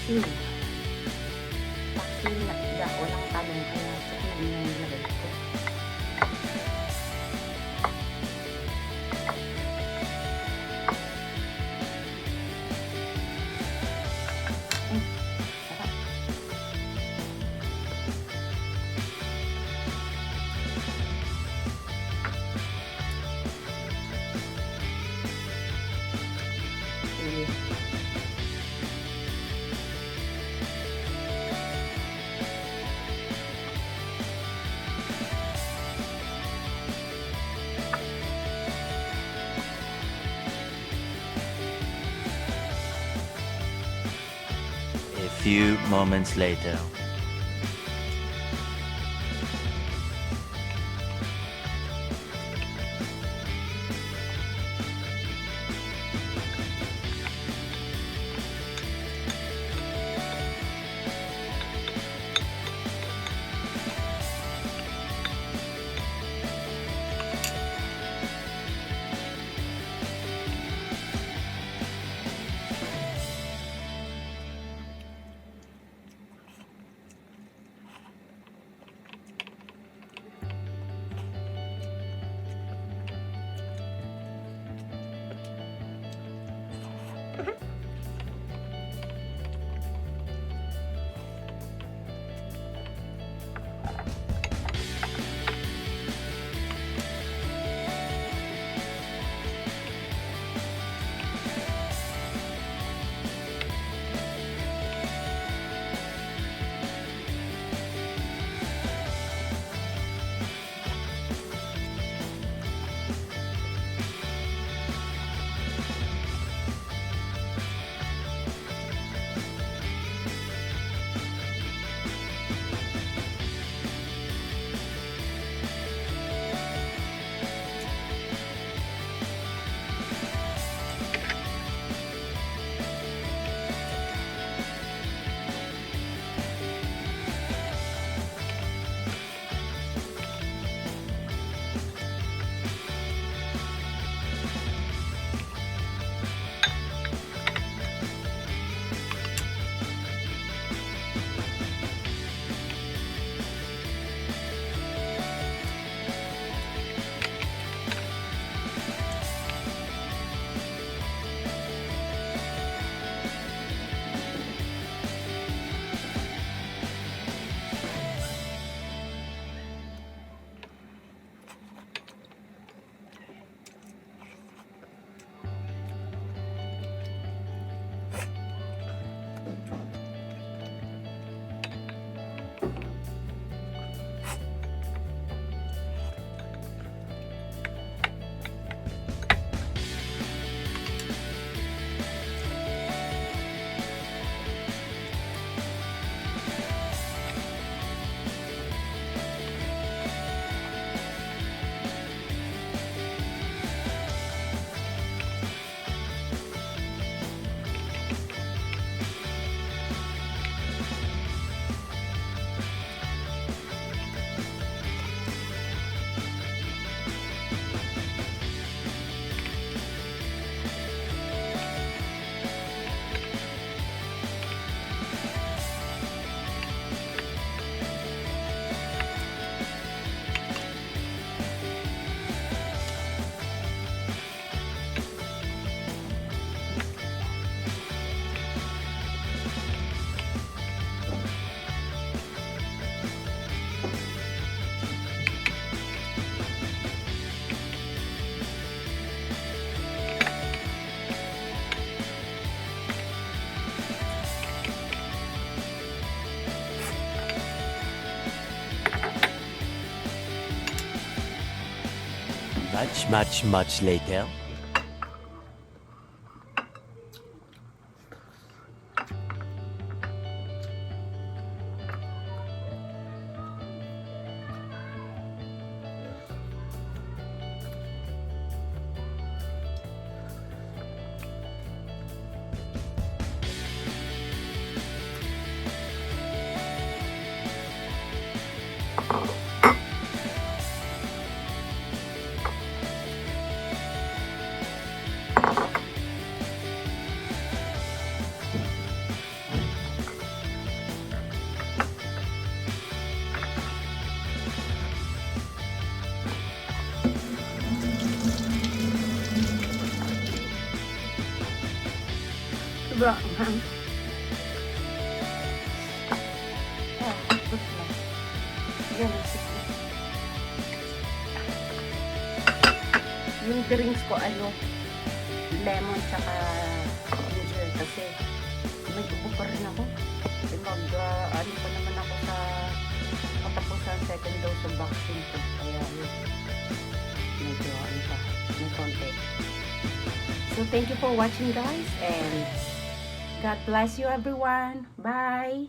Paksiw. Paksiw na isda. Walang talong kaya sakit yung nilagay ko. Sarap. Sige. A few moments later. Much later. Sobrang anghang. Tapos na. Yan, sige. Yung drinks ko, lemon tsaka ginger kasi may ubo pa rin ako. Ano pa naman ako sa katapusan second dose of vaccine ko. Kaya yun, medyo may konti. So thank you for watching guys and God bless you everyone. Bye!